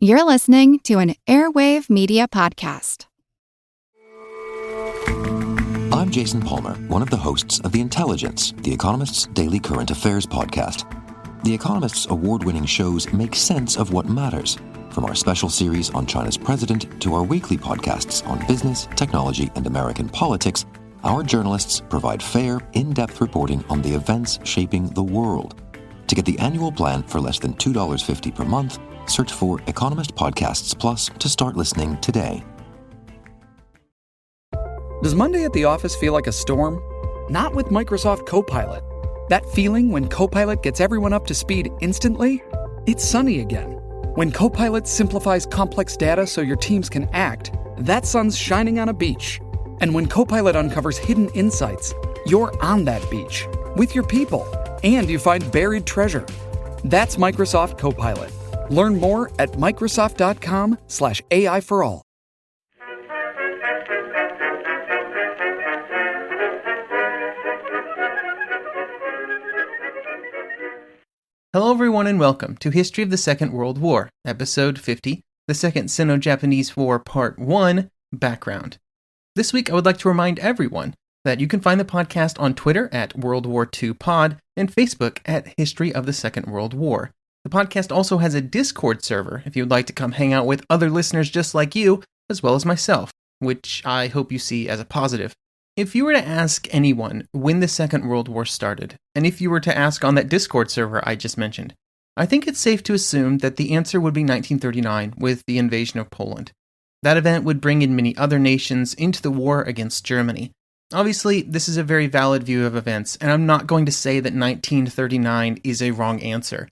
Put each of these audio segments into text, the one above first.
You're listening to an Airwave Media Podcast. I'm Jason Palmer, one of the hosts of The Intelligence, The Economist's daily current affairs podcast. The Economist's award-winning shows make sense of what matters, from our special series on China's president to our weekly podcasts on business, technology, and American politics. Our journalists provide fair, in-depth reporting on the events shaping the world. To get the annual plan for less than $2.50 per month, search for Economist Podcasts Plus to start listening today. Does Monday at the office feel like a storm? Not with Microsoft Copilot. That feeling when Copilot gets everyone up to speed instantly? It's sunny again. When Copilot simplifies complex data so your teams can act, that sun's shining on a beach. And when Copilot uncovers hidden insights, you're on that beach with your people, and you find buried treasure. That's Microsoft Copilot. Learn more at Microsoft.com/AI for all. Hello everyone and welcome to History of the Second World War, Episode 50, The Second Sino-Japanese War, Part 1, Background. This week I would like to remind everyone that you can find the podcast on Twitter at World War II Pod and Facebook at History of the Second World War. The podcast also has a Discord server if you would like to come hang out with other listeners just like you, as well as myself, which I hope you see as a positive. If you were to ask anyone when the Second World War started, and if you were to ask on that Discord server I just mentioned, I think it's safe to assume that the answer would be 1939 with the invasion of Poland. That event would bring in many other nations into the war against Germany. Obviously, this is a very valid view of events, and I'm not going to say that 1939 is a wrong answer.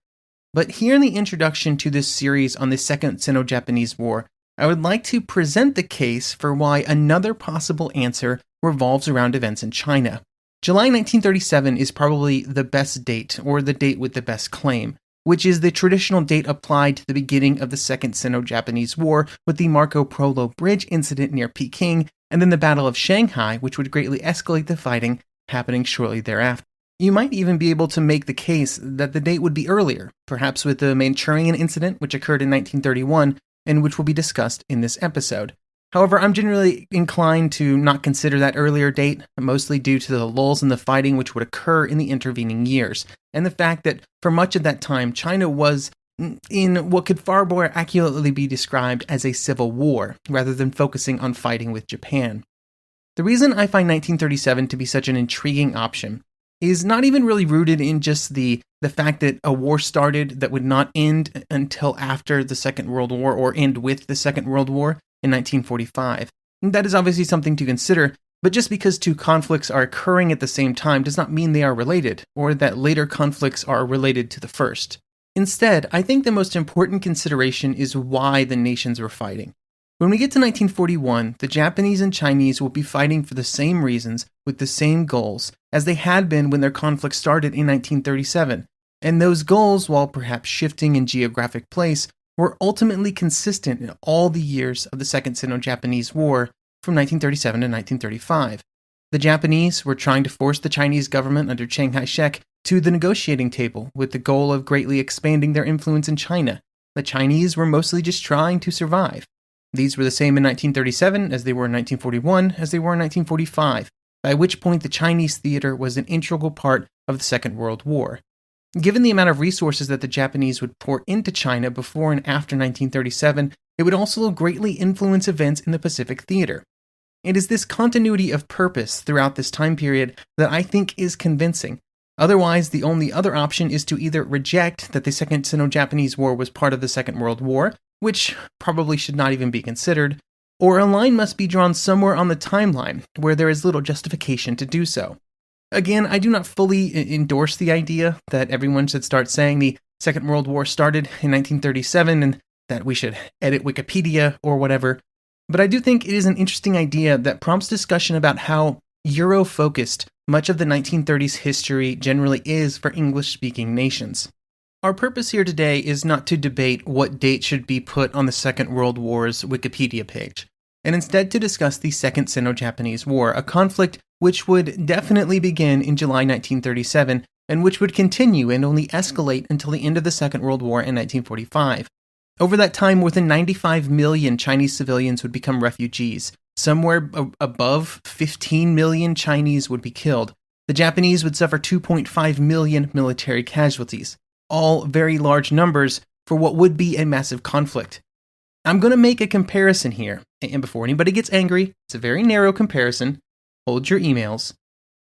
But here in the introduction to this series on the Second Sino-Japanese War, I would like to present the case for why another possible answer revolves around events in China. July 1937 is probably the best date, or the date with the best claim, which is the traditional date applied to the beginning of the Second Sino-Japanese War with the Marco Polo Bridge incident near Peking, and then the Battle of Shanghai, which would greatly escalate the fighting, happening shortly thereafter. You might even be able to make the case that the date would be earlier, perhaps with the Manchurian incident, which occurred in 1931, and which will be discussed in this episode. However, I'm generally inclined to not consider that earlier date, mostly due to the lulls in the fighting which would occur in the intervening years, and the fact that for much of that time, China was in what could far more accurately be described as a civil war, rather than focusing on fighting with Japan. The reason I find 1937 to be such an intriguing option is not even really rooted in just the fact that a war started that would not end until after the Second World War or end with the Second World War in 1945. And that is obviously something to consider, but just because two conflicts are occurring at the same time does not mean they are related, or that later conflicts are related to the first. Instead, I think the most important consideration is why the nations were fighting. When we get to 1941, the Japanese and Chinese will be fighting for the same reasons, with the same goals, as they had been when their conflict started in 1937. And those goals, while perhaps shifting in geographic place, were ultimately consistent in all the years of the Second Sino-Japanese War from 1937 to 1935. The Japanese were trying to force the Chinese government under Chiang Kai-shek to the negotiating table with the goal of greatly expanding their influence in China. The Chinese were mostly just trying to survive. These were the same in 1937 as they were in 1941, as they were in 1945, by which point the Chinese theater was an integral part of the Second World War. Given the amount of resources that the Japanese would pour into China before and after 1937, it would also greatly influence events in the Pacific theater. It is this continuity of purpose throughout this time period that I think is convincing. Otherwise, the only other option is to either reject that the Second Sino-Japanese War was part of the Second World War, which probably should not even be considered, or a line must be drawn somewhere on the timeline where there is little justification to do so. Again, I do not fully endorse the idea that everyone should start saying the Second World War started in 1937 and that we should edit Wikipedia or whatever, but I do think it is an interesting idea that prompts discussion about how Euro-focused much of the 1930s history generally is for English-speaking nations. Our purpose here today is not to debate what date should be put on the Second World War's Wikipedia page, and instead to discuss the Second Sino-Japanese War, a conflict which would definitely begin in July 1937 and which would continue and only escalate until the end of the Second World War in 1945. Over that time, more than 95 million Chinese civilians would become refugees. Somewhere above 15 million Chinese would be killed. The Japanese would suffer 2.5 million military casualties, all very large numbers for what would be a massive conflict. I'm going to make a comparison here, and before anybody gets angry, it's a very narrow comparison. Hold your emails.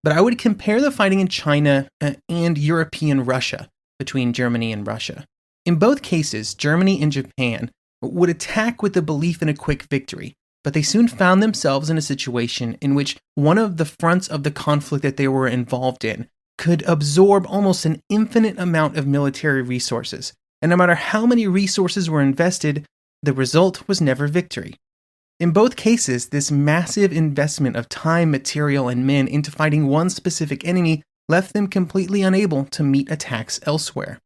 But I would compare the fighting in China and European Russia between Germany and Russia. In both cases, Germany and Japan would attack with the belief in a quick victory, but they soon found themselves in a situation in which one of the fronts of the conflict that they were involved in could absorb almost an infinite amount of military resources, and no matter how many resources were invested, the result was never victory. In both cases, this massive investment of time, material, and men into fighting one specific enemy left them completely unable to meet attacks elsewhere.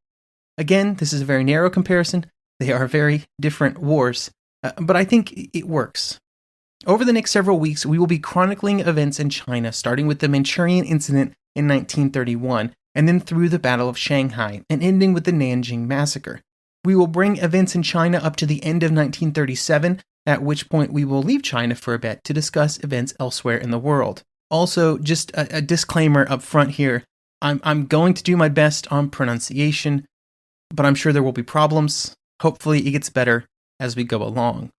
Again, this is a very narrow comparison. They are very different wars, but I think it works. Over the next several weeks, we will be chronicling events in China, starting with the Manchurian incident in 1931, and then through the Battle of Shanghai, and ending with the Nanjing Massacre. We will bring events in China up to the end of 1937, at which point we will leave China for a bit to discuss events elsewhere in the world. Also, just a disclaimer up front here, I'm going to do my best on pronunciation, but I'm sure there will be problems. Hopefully it gets better as we go along.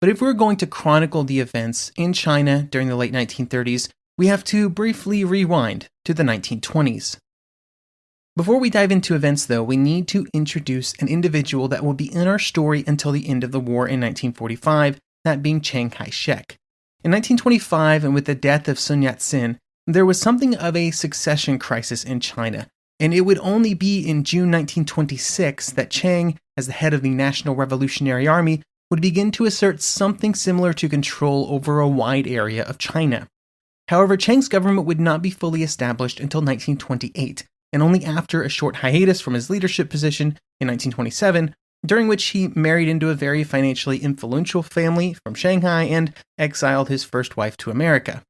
But if we're going to chronicle the events in China during the late 1930s, we have to briefly rewind to the 1920s. Before we dive into events, though, we need to introduce an individual that will be in our story until the end of the war in 1945, that being Chiang Kai-shek. In 1925, and with the death of Sun Yat-sen, there was something of a succession crisis in China, and it would only be in June 1926 that Chiang, as the head of the National Revolutionary Army, would begin to assert something similar to control over a wide area of China. However, Chiang's government would not be fully established until 1928, and only after a short hiatus from his leadership position in 1927, during which he married into a very financially influential family from Shanghai and exiled his first wife to America.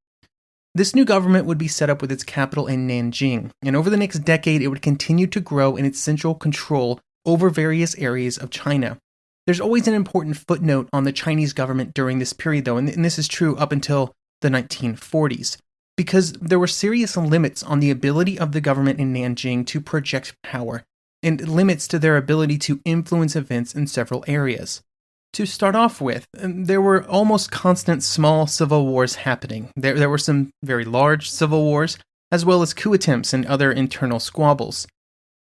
This new government would be set up with its capital in Nanjing, and over the next decade it would continue to grow in its central control over various areas of China. There's always an important footnote on the Chinese government during this period, though, and this is true up until the 1940s. Because there were serious limits on the ability of the government in Nanjing to project power, and limits to their ability to influence events in several areas. To start off with, there were almost constant small civil wars happening. There were some very large civil wars, as well as coup attempts and other internal squabbles.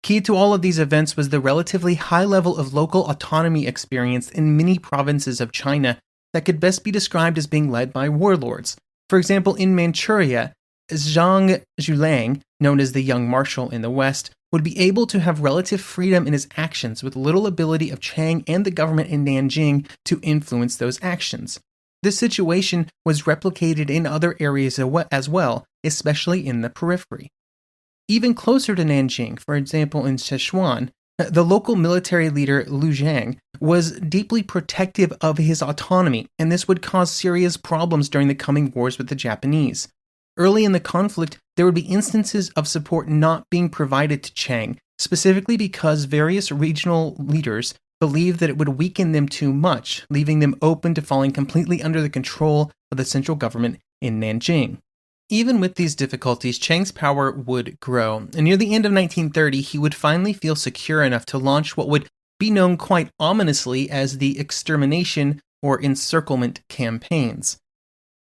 Key to all of these events was the relatively high level of local autonomy experienced in many provinces of China that could best be described as being led by warlords. For example, in Manchuria, Zhang Zhulang, known as the Young Marshal in the West, would be able to have relative freedom in his actions with little ability of Chiang and the government in Nanjing to influence those actions. This situation was replicated in other areas as well, especially in the periphery. Even closer to Nanjing, for example in Sichuan, the local military leader Liu Zhang was deeply protective of his autonomy, and this would cause serious problems during the coming wars with the Japanese. Early in the conflict, there would be instances of support not being provided to Chiang, specifically because various regional leaders believed that it would weaken them too much, leaving them open to falling completely under the control of the central government in Nanjing. Even with these difficulties, Chiang's power would grow, and near the end of 1930, he would finally feel secure enough to launch what would be known quite ominously as the extermination or encirclement campaigns.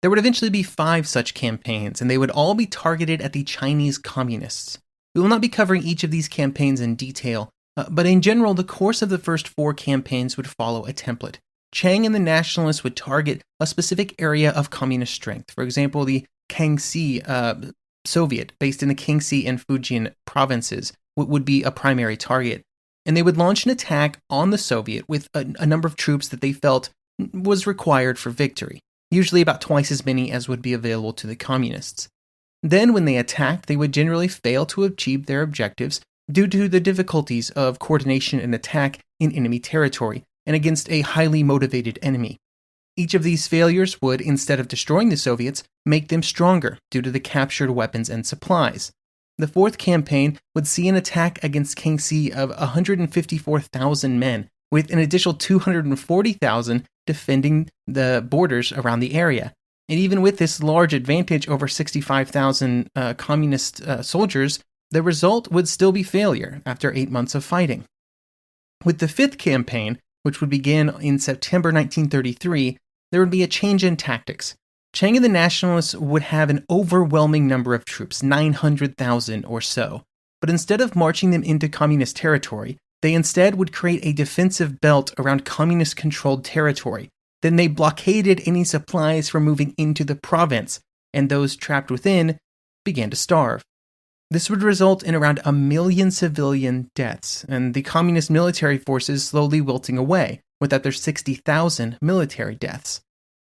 There would eventually be 5 such campaigns, and they would all be targeted at the Chinese communists. We will not be covering each of these campaigns in detail, but in general, the course of the first 4 campaigns would follow a template. Chiang and the nationalists would target a specific area of communist strength, for example, the Kangxi Soviet, based in the Kangxi and Fujian provinces, would be a primary target. And they would launch an attack on the Soviet with a number of troops that they felt was required for victory, usually about twice as many as would be available to the communists. Then, when they attacked, they would generally fail to achieve their objectives due to the difficulties of coordination and attack in enemy territory and against a highly motivated enemy. Each of these failures would, instead of destroying the Soviets, make them stronger due to the captured weapons and supplies. The 4th campaign would see an attack against Kangxi of 154,000 men, with an additional 240,000 defending the borders around the area. And even with this large advantage over 65,000 communist soldiers, the result would still be failure after 8 months of fighting. With the fifth campaign, which would begin in September 1933, there would be a change in tactics. Chiang and the Nationalists would have an overwhelming number of troops, 900,000 or so. But instead of marching them into communist territory, they instead would create a defensive belt around communist-controlled territory. Then they blockaded any supplies from moving into the province, and those trapped within began to starve. This would result in around 1 million civilian deaths, and the communist military forces slowly wilting away, without their 60,000 military deaths.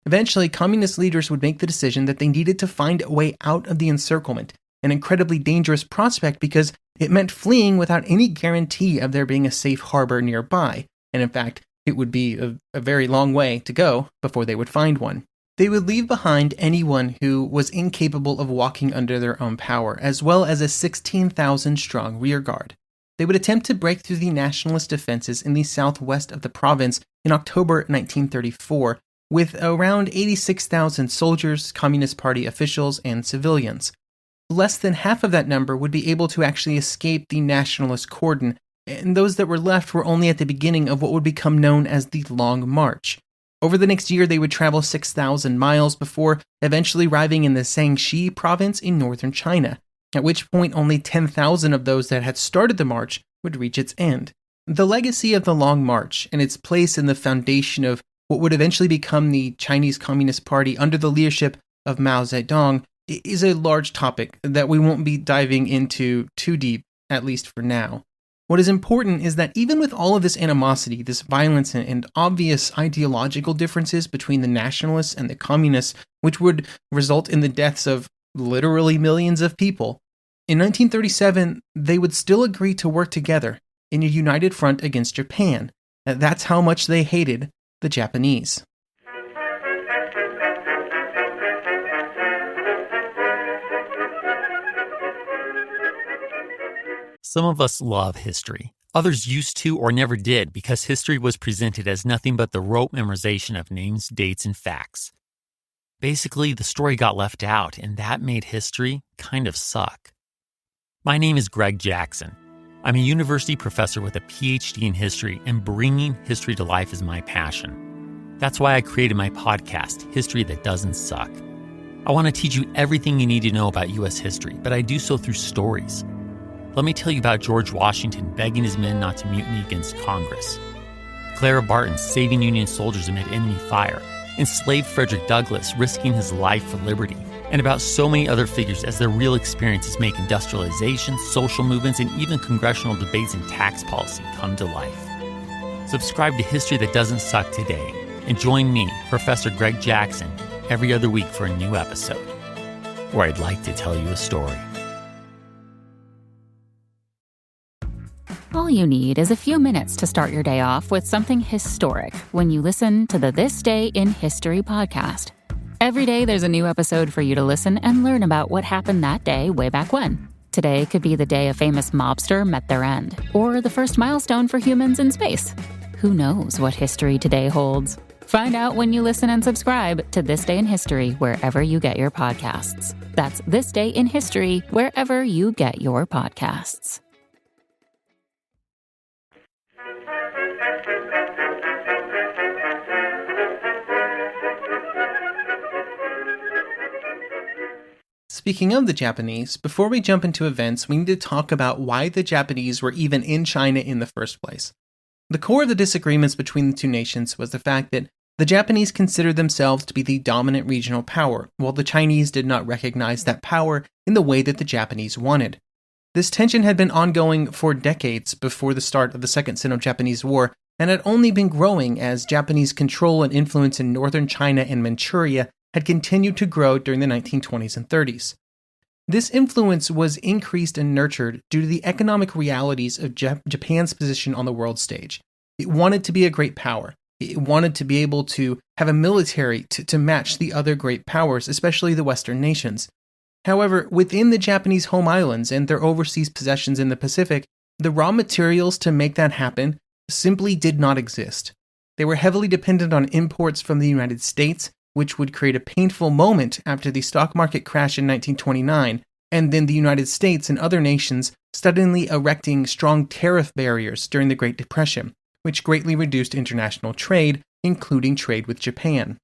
Eventually, communist leaders would make the decision that they needed to find a way out of the encirclement, an incredibly dangerous prospect because it meant fleeing without any guarantee of there being a safe harbor nearby, and in fact, it would be a very long way to go before they would find one. They would leave behind anyone who was incapable of walking under their own power, as well as a 16,000-strong rearguard. They would attempt to break through the nationalist defenses in the southwest of the province in October 1934, with around 86,000 soldiers, Communist Party officials, and civilians. Less than half of that number would be able to actually escape the nationalist cordon, and those that were left were only at the beginning of what would become known as the Long March. Over the next year, they would travel 6,000 miles before eventually arriving in the Shaanxi province in northern China, at which point only 10,000 of those that had started the march would reach its end. The legacy of the Long March and its place in the foundation of what would eventually become the Chinese Communist Party under the leadership of Mao Zedong is a large topic that we won't be diving into too deep, at least for now. What is important is that even with all of this animosity, this violence, and obvious ideological differences between the nationalists and the communists, which would result in the deaths of literally millions of people, in 1937, they would still agree to work together in a united front against Japan. That's how much they hated the Japanese. Some of us love history. Others used to or never did because history was presented as nothing but the rote memorization of names, dates, and facts. Basically, the story got left out, and that made history kind of suck. My name is Greg Jackson. I'm a university professor with a PhD in history, and bringing history to life is my passion. That's why I created my podcast, History That Doesn't Suck. I want to teach you everything you need to know about U.S. history, but I do so through stories. Let me tell you about George Washington begging his men not to mutiny against Congress, Clara Barton saving Union soldiers amid enemy fire, enslaved Frederick Douglass risking his life for liberty, and about so many other figures as their real experiences make industrialization, social movements, and even congressional debates and tax policy come to life. Subscribe to History That Doesn't Suck today, and join me, Professor Greg Jackson, every other week for a new episode, where I'd like to tell you a story. All you need is a few minutes to start your day off with something historic when you listen to the This Day in History podcast. Every day there's a new episode for you to listen and learn about what happened that day way back when. Today could be the day a famous mobster met their end, or the first milestone for humans in space. Who knows what history today holds? Find out when you listen and subscribe to This Day in History wherever you get your podcasts. That's This Day in History wherever you get your podcasts. Speaking of the Japanese, before we jump into events, we need to talk about why the Japanese were even in China in the first place. The core of the disagreements between the two nations was the fact that the Japanese considered themselves to be the dominant regional power, while the Chinese did not recognize that power in the way that the Japanese wanted. This tension had been ongoing for decades before the start of the Second Sino-Japanese War, and had only been growing as Japanese control and influence in northern China and Manchuria had continued to grow during the 1920s and 30s. This influence was increased and nurtured due to the economic realities of Japan's position on the world stage. It wanted to be a great power. It wanted to be able to have a military to match the other great powers, especially the Western nations. However, within the Japanese home islands and their overseas possessions in the Pacific, the raw materials to make that happen simply did not exist. They were heavily dependent on imports from the United States, which would create a painful moment after the stock market crash in 1929, and then the United States and other nations suddenly erecting strong tariff barriers during the Great Depression, which greatly reduced international trade, including trade with Japan.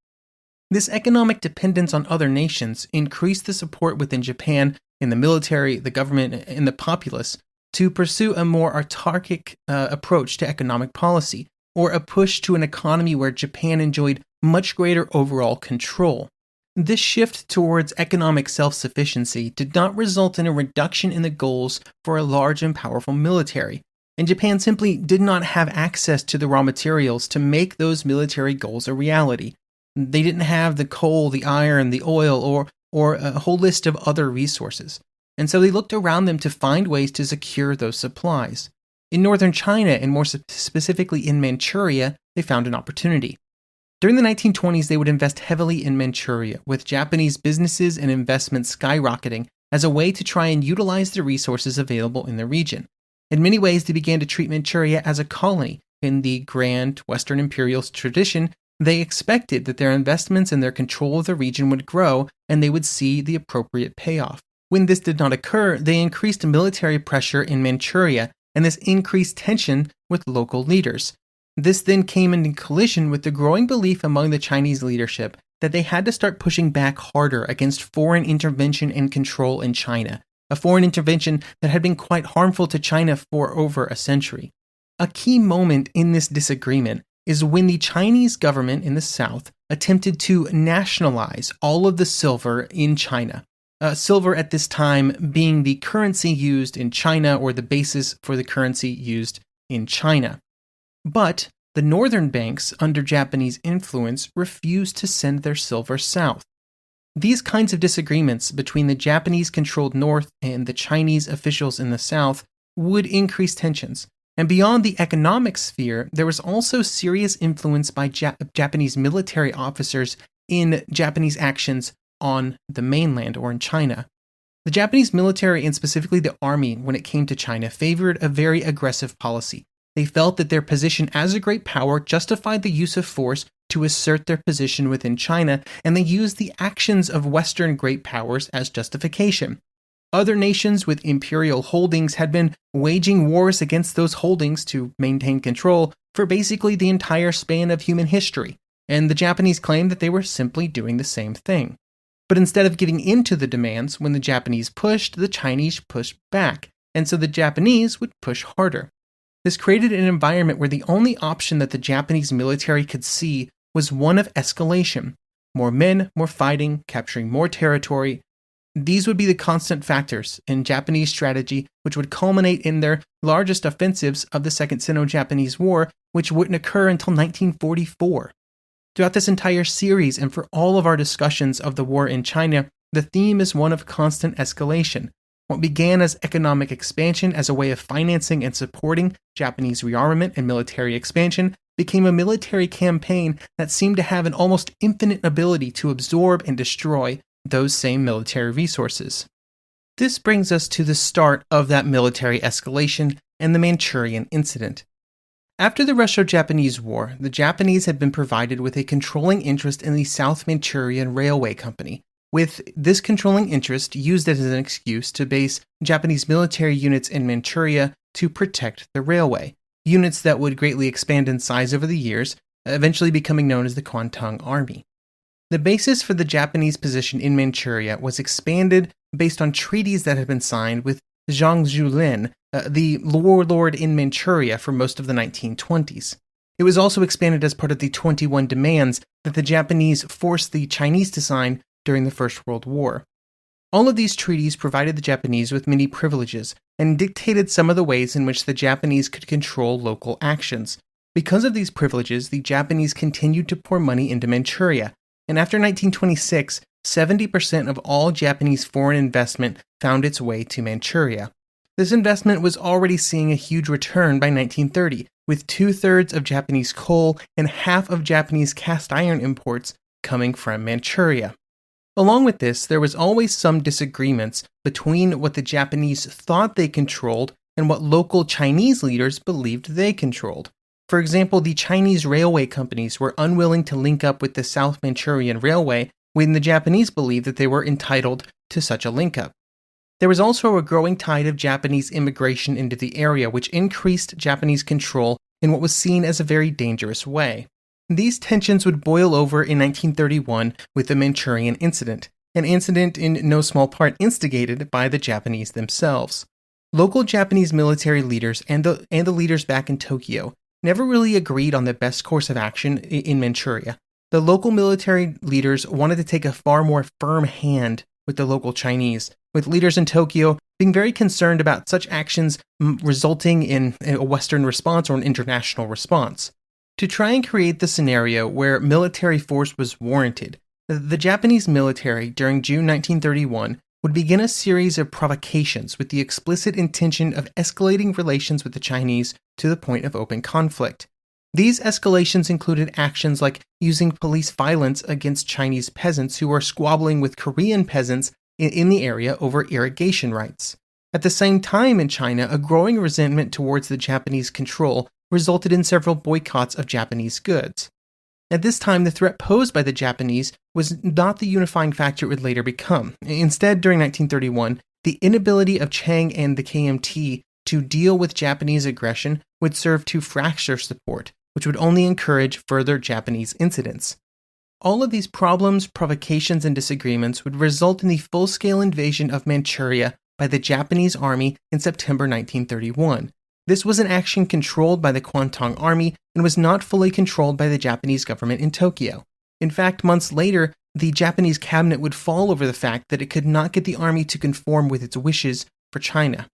This economic dependence on other nations increased the support within Japan in the military, the government, and the populace to pursue a more autarkic approach to economic policy, or a push to an economy where Japan enjoyed much greater overall control. This shift towards economic self-sufficiency did not result in a reduction in the goals for a large and powerful military, and Japan simply did not have access to the raw materials to make those military goals a reality. They didn't have the coal, the iron, the oil, or a whole list of other resources, and so they looked around them to find ways to secure those supplies. In northern China, and more specifically in Manchuria, they found an opportunity. During the 1920s, they would invest heavily in Manchuria, with Japanese businesses and investments skyrocketing as a way to try and utilize the resources available in the region. In many ways, they began to treat Manchuria as a colony. In the grand Western imperialist tradition, they expected that their investments and their control of the region would grow, and they would see the appropriate payoff. When this did not occur, they increased military pressure in Manchuria, and this increased tension with local leaders. This then came into collision with the growing belief among the Chinese leadership that they had to start pushing back harder against foreign intervention and control in China, a foreign intervention that had been quite harmful to China for over a century. A key moment in this disagreement is when the Chinese government in the south attempted to nationalize all of the silver in China. Silver at this time being the currency used in China, or the basis for the currency used in China. But the northern banks, under Japanese influence, refused to send their silver south. These kinds of disagreements between the Japanese-controlled north and the Chinese officials in the south would increase tensions. And beyond the economic sphere, there was also serious influence by Japanese military officers in Japanese actions on the mainland or in China. The Japanese military, and specifically the army, when it came to China, favored a very aggressive policy. They felt that their position as a great power justified the use of force to assert their position within China, and they used the actions of Western great powers as justification. Other nations with imperial holdings had been waging wars against those holdings to maintain control for basically the entire span of human history, and the Japanese claimed that they were simply doing the same thing. But instead of giving in to the demands, when the Japanese pushed, the Chinese pushed back, and so the Japanese would push harder. This created an environment where the only option that the Japanese military could see was one of escalation. More men, more fighting, capturing more territory. These would be the constant factors in Japanese strategy, which would culminate in their largest offensives of the Second Sino-Japanese War, which wouldn't occur until 1944. Throughout this entire series, and for all of our discussions of the war in China, the theme is one of constant escalation. What began as economic expansion as a way of financing and supporting Japanese rearmament and military expansion became a military campaign that seemed to have an almost infinite ability to absorb and destroy those same military resources. This brings us to the start of that military escalation and the Manchurian incident. After the Russo-Japanese War, the Japanese had been provided with a controlling interest in the South Manchurian Railway Company, with this controlling interest used as an excuse to base Japanese military units in Manchuria to protect the railway, units that would greatly expand in size over the years, eventually becoming known as the Kwantung Army. The basis for the Japanese position in Manchuria was expanded based on treaties that had been signed with Zhang Zhulin, the warlord in Manchuria for most of the 1920s. It was also expanded as part of the 21 demands that the Japanese forced the Chinese to sign during the First World War. All of these treaties provided the Japanese with many privileges and dictated some of the ways in which the Japanese could control local actions. Because of these privileges, the Japanese continued to pour money into Manchuria, and after 1926, 70% of all Japanese foreign investment found its way to Manchuria. This investment was already seeing a huge return by 1930, with 2/3 of Japanese coal and half of Japanese cast iron imports coming from Manchuria. Along with this, there was always some disagreements between what the Japanese thought they controlled and what local Chinese leaders believed they controlled. For example, the Chinese railway companies were unwilling to link up with the South Manchurian Railway when the Japanese believed that they were entitled to such a link-up. There was also a growing tide of Japanese immigration into the area, which increased Japanese control in what was seen as a very dangerous way. These tensions would boil over in 1931 with the Manchurian Incident, an incident in no small part instigated by the Japanese themselves. Local Japanese military leaders and the leaders back in Tokyo never really agreed on the best course of action in Manchuria. The local military leaders wanted to take a far more firm hand with the local Chinese, with leaders in Tokyo being very concerned about such actions resulting in a Western response or an international response. To try and create the scenario where military force was warranted, the Japanese military during June 1931 would begin a series of provocations with the explicit intention of escalating relations with the Chinese to the point of open conflict. These escalations included actions like using police violence against Chinese peasants who were squabbling with Korean peasants in the area over irrigation rights. At the same time in China, a growing resentment towards the Japanese control resulted in several boycotts of Japanese goods. At this time, the threat posed by the Japanese was not the unifying factor it would later become. Instead, during 1931, the inability of Chiang and the KMT to deal with Japanese aggression would serve to fracture support, which would only encourage further Japanese incidents. All of these problems, provocations, and disagreements would result in the full-scale invasion of Manchuria by the Japanese army in September 1931. This was an action controlled by the Kwantung Army and was not fully controlled by the Japanese government in Tokyo. In fact, months later, the Japanese cabinet would fall over the fact that it could not get the army to conform with its wishes for China.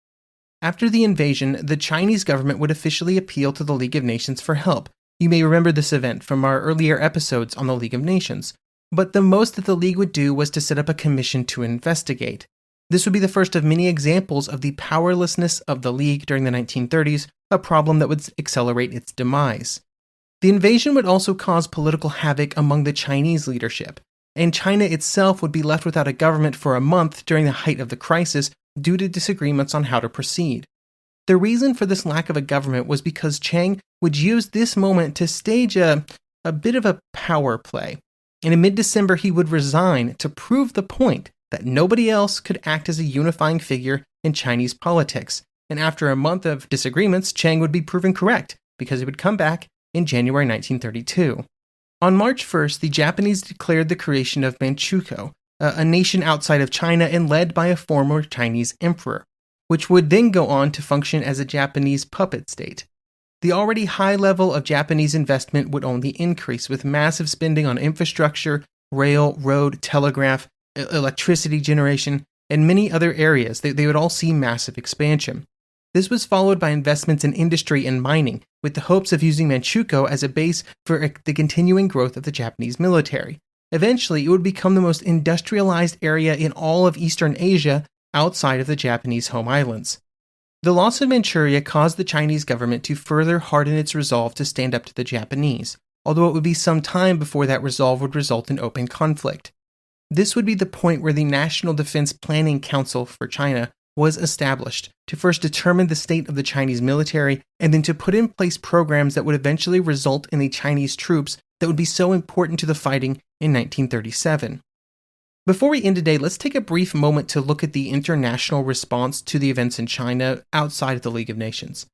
After the invasion, the Chinese government would officially appeal to the League of Nations for help. You may remember this event from our earlier episodes on the League of Nations. But the most that the League would do was to set up a commission to investigate. This would be the first of many examples of the powerlessness of the League during the 1930s, a problem that would accelerate its demise. The invasion would also cause political havoc among the Chinese leadership, and China itself would be left without a government for a month during the height of the crisis due to disagreements on how to proceed. The reason for this lack of a government was because Chiang would use this moment to stage a bit of a power play, and in mid-December he would resign to prove the point that nobody else could act as a unifying figure in Chinese politics, and after a month of disagreements, Chiang would be proven correct, because he would come back in January 1932. On March 1st, the Japanese declared the creation of Manchukuo, a nation outside of China and led by a former Chinese emperor, which would then go on to function as a Japanese puppet state. The already high level of Japanese investment would only increase, with massive spending on infrastructure, rail, road, telegraph, electricity generation, and many other areas. They would all see massive expansion. This was followed by investments in industry and mining, with the hopes of using Manchukuo as a base for the continuing growth of the Japanese military. Eventually, it would become the most industrialized area in all of Eastern Asia outside of the Japanese home islands. The loss of Manchuria caused the Chinese government to further harden its resolve to stand up to the Japanese, although it would be some time before that resolve would result in open conflict. This would be the point where the National Defense Planning Council for China was established to first determine the state of the Chinese military and then to put in place programs that would eventually result in the Chinese troops that would be so important to the fighting in 1937. Before we end today, let's take a brief moment to look at the international response to the events in China outside of the League of Nations.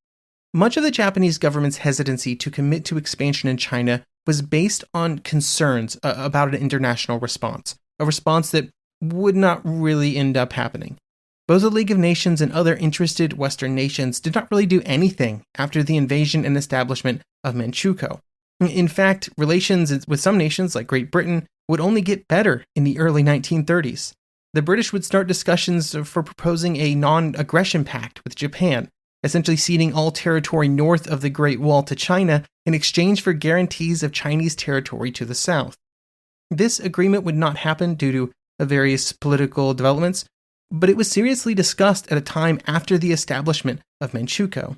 Much of the Japanese government's hesitancy to commit to expansion in China was based on concerns about an international response, a response that would not really end up happening. Both the League of Nations and other interested Western nations did not really do anything after the invasion and establishment of Manchukuo. In fact, relations with some nations like Great Britain would only get better in the early 1930s. The British would start discussions for proposing a non-aggression pact with Japan, essentially ceding all territory north of the Great Wall to China in exchange for guarantees of Chinese territory to the south. This agreement would not happen due to various political developments, but it was seriously discussed at a time after the establishment of Manchukuo.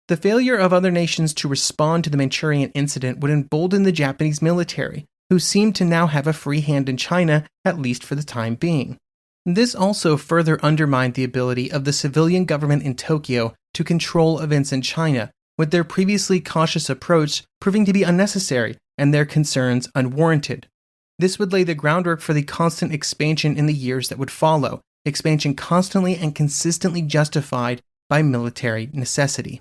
The failure of other nations to respond to the Manchurian incident would embolden the Japanese military, who seemed to now have a free hand in China, at least for the time being. This also further undermined the ability of the civilian government in Tokyo to control events in China, with their previously cautious approach proving to be unnecessary and their concerns unwarranted. This would lay the groundwork for the constant expansion in the years that would follow, expansion constantly and consistently justified by military necessity.